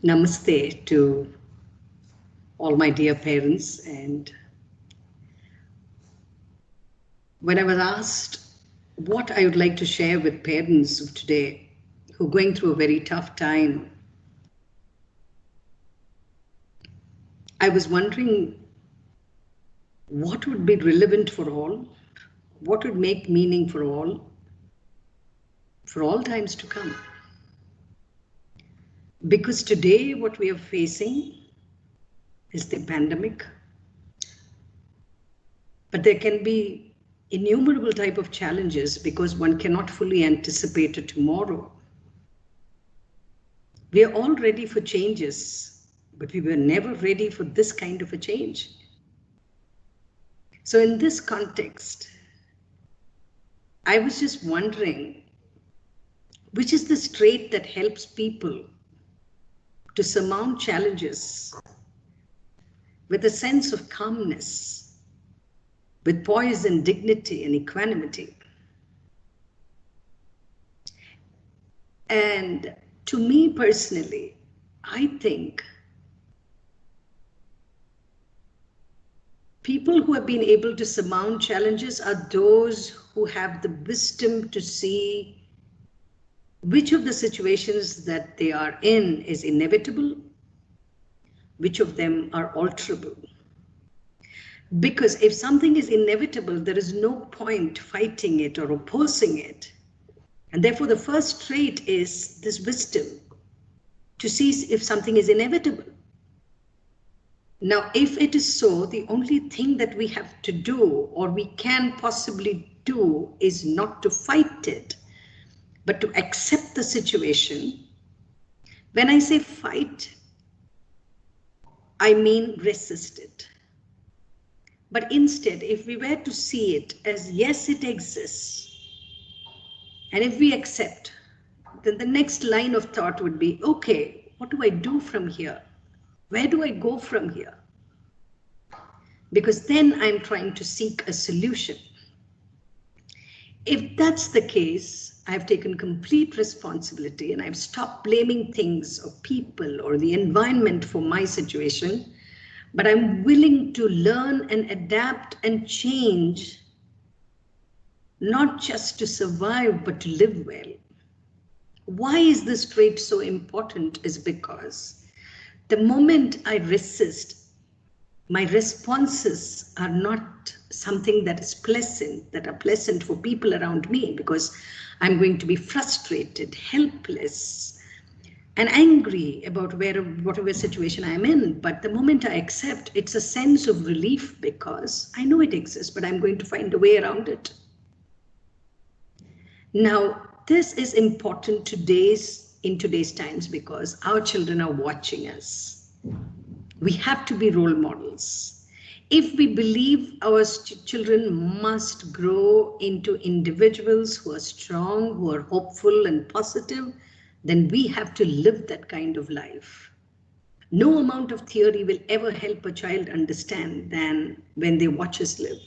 Namaste to all my dear parents. And when I was asked what I would like to share with parents of today who are going through a very tough time, I was wondering what would be relevant for all, what would make meaning for all times to come. Because today what we are facing is the pandemic, but there can be innumerable type of challenges because one cannot fully anticipate a tomorrow. We are all ready for changes, but we were never ready for this kind of a change. So in this context, I was just wondering, which is the trait that helps people to surmount challenges with a sense of calmness, with poise and dignity and equanimity. And to me personally, I think people who have been able to surmount challenges are those who have the wisdom to see which of the situations that they are in is inevitable, which of them are alterable. Because if something is inevitable, there is no point fighting it or opposing it. And therefore, the first trait is this wisdom to see if something is inevitable. Now, if it is so, the only thing that we have to do or we can possibly do is not to fight it, but to accept the situation. When I say fight, I mean resist it. But instead, if we were to see it as yes, it exists, and if we accept, then the next line of thought would be, okay, what do I do from here? Where do I go from here? Because then I'm trying to seek a solution. If that's the case, I've taken complete responsibility and I've stopped blaming things or people or the environment for my situation, but I'm willing to learn and adapt and change, not just to survive, but to live well. Why is this trait so important is because the moment I resist, my responses are not something that is pleasant, that are pleasant for people around me, because I'm going to be frustrated, helpless, and angry about whatever situation I'm in. But the moment I accept, it's a sense of relief because I know it exists, but I'm going to find a way around it. Now, this is important in today's times because our children are watching us. We have to be role models. If we believe our children must grow into individuals who are strong, who are hopeful and positive, then we have to live that kind of life. No amount of theory will ever help a child understand than when they watch us live.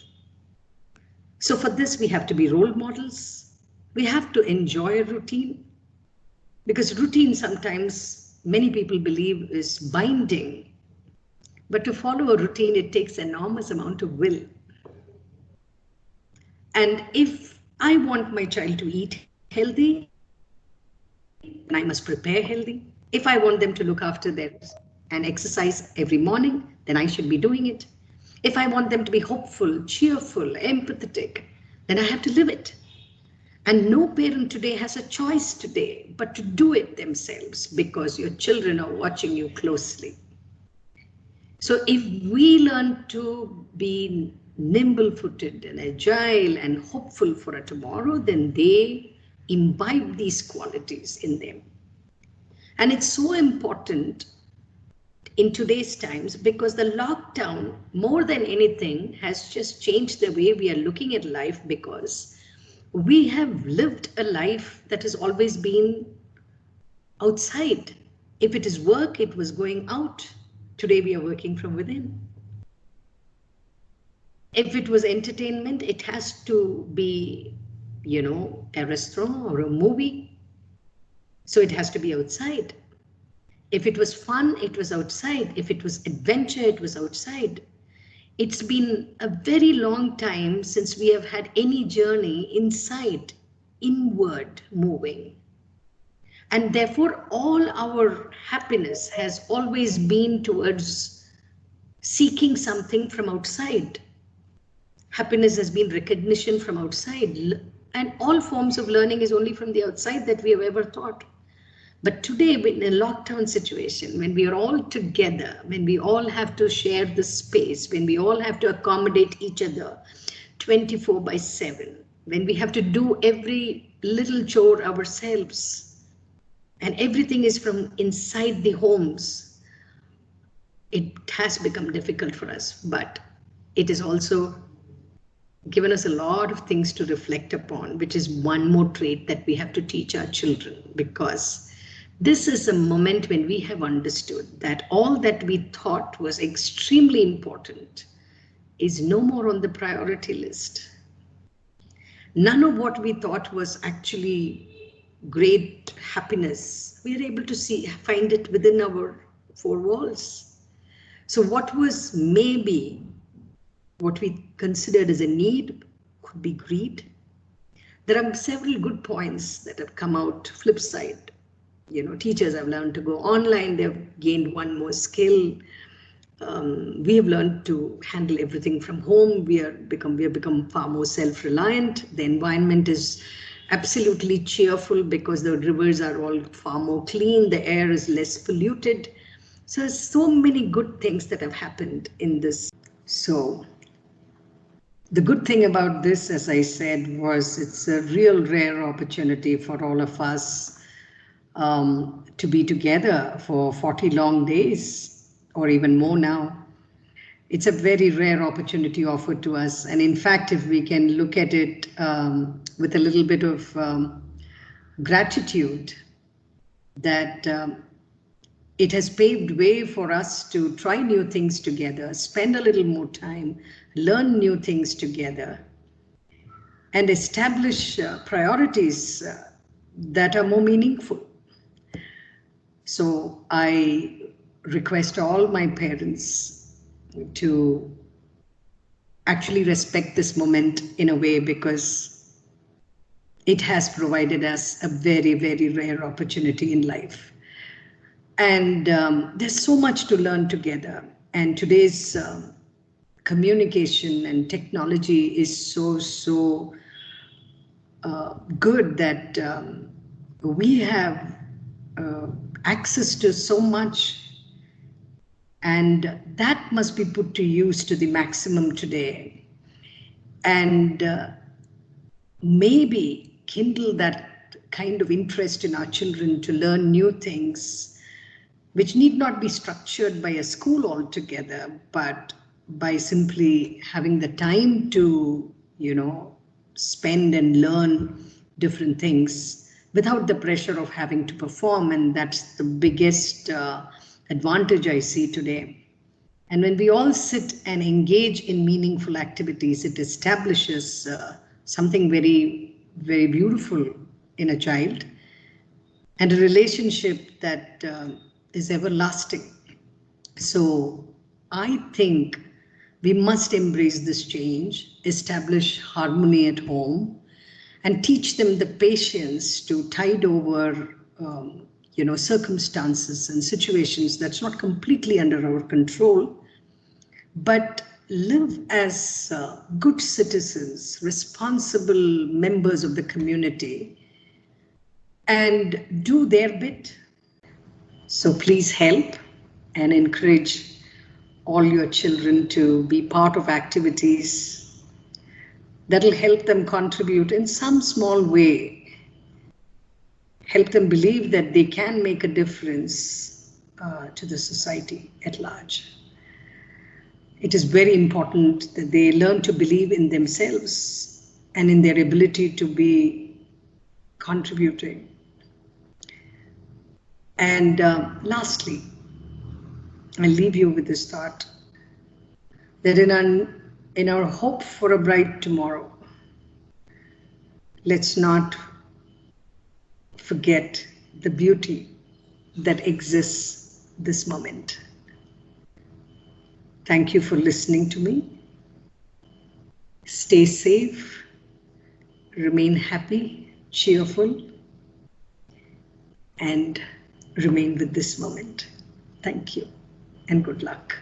So for this, we have to be role models. We have to enjoy a routine, because routine sometimes many people believe is binding. But to follow a routine, it takes an enormous amount of will. And if I want my child to eat healthy, then I must prepare healthy. If I want them to look after theirs and exercise every morning, then I should be doing it. If I want them to be hopeful, cheerful, empathetic, then I have to live it. And no parent today has a choice today, but to do it themselves because your children are watching you closely. So if we learn to be nimble-footed and agile and hopeful for a tomorrow, then they imbibe these qualities in them. And it's so important in today's times because the lockdown, more than anything, has just changed the way we are looking at life, because we have lived a life that has always been outside. If it is work, it was going out. Today we are working from within. If it was entertainment, it has to be, a restaurant or a movie. So it has to be outside. If it was fun, it was outside. If it was adventure, it was outside. It's been a very long time since we have had any journey inside, inward moving. And therefore, all our happiness has always been towards seeking something from outside. Happiness has been recognition from outside. And all forms of learning is only from the outside that we have ever thought. But today, in a lockdown situation, when we are all together, when we all have to share the space, when we all have to accommodate each other 24/7, when we have to do every little chore ourselves, and everything is from inside the homes, it has become difficult for us, but it has also given us a lot of things to reflect upon, which is one more trait that we have to teach our children, because this is a moment when we have understood that all that we thought was extremely important is no more on the priority list. None of what we thought was actually great happiness, we are able to find it within our four walls. So what was maybe what we considered as a need could be greed. There are several good points that have come out flip side. Teachers have learned to go online, they've gained one more skill. We have learned to handle everything from home. We have become far more self-reliant. The environment is absolutely cheerful because the rivers are all far more clean. The air is less polluted. So there's so many good things that have happened in this. So the good thing about this, as I said, was it's a real rare opportunity for all of us to be together for 40 long days or even more now. It's a very rare opportunity offered to us. And in fact, if we can look at it with a little bit of gratitude, that it has paved way for us to try new things together, spend a little more time, learn new things together, and establish priorities that are more meaningful. So I request all my parents to actually respect this moment in a way, because it has provided us a very, very rare opportunity in life. And there's so much to learn together. And today's communication and technology is so good that we have access to so much, and that must be put to use to the maximum today, and maybe kindle that kind of interest in our children to learn new things, which need not be structured by a school altogether, but by simply having the time to, spend and learn different things without the pressure of having to perform. And that's the biggest advantage I see today. And when we all sit and engage in meaningful activities, it establishes something very, very beautiful in a child, and a relationship that is everlasting. So I think we must embrace this change, establish harmony at home, and teach them the patience to tide over circumstances and situations that's not completely under our control, but live as good citizens, responsible members of the community, and do their bit. So please help and encourage all your children to be part of activities that'll help them contribute in some small way, help them believe that they can make a difference to the society at large. It is very important that they learn to believe in themselves and in their ability to be contributing. And lastly, I leave you with this thought, that in our hope for a bright tomorrow, let's not forget the beauty that exists this moment. Thank you for listening to me. Stay safe, remain happy, cheerful, and remain with this moment. Thank you and good luck.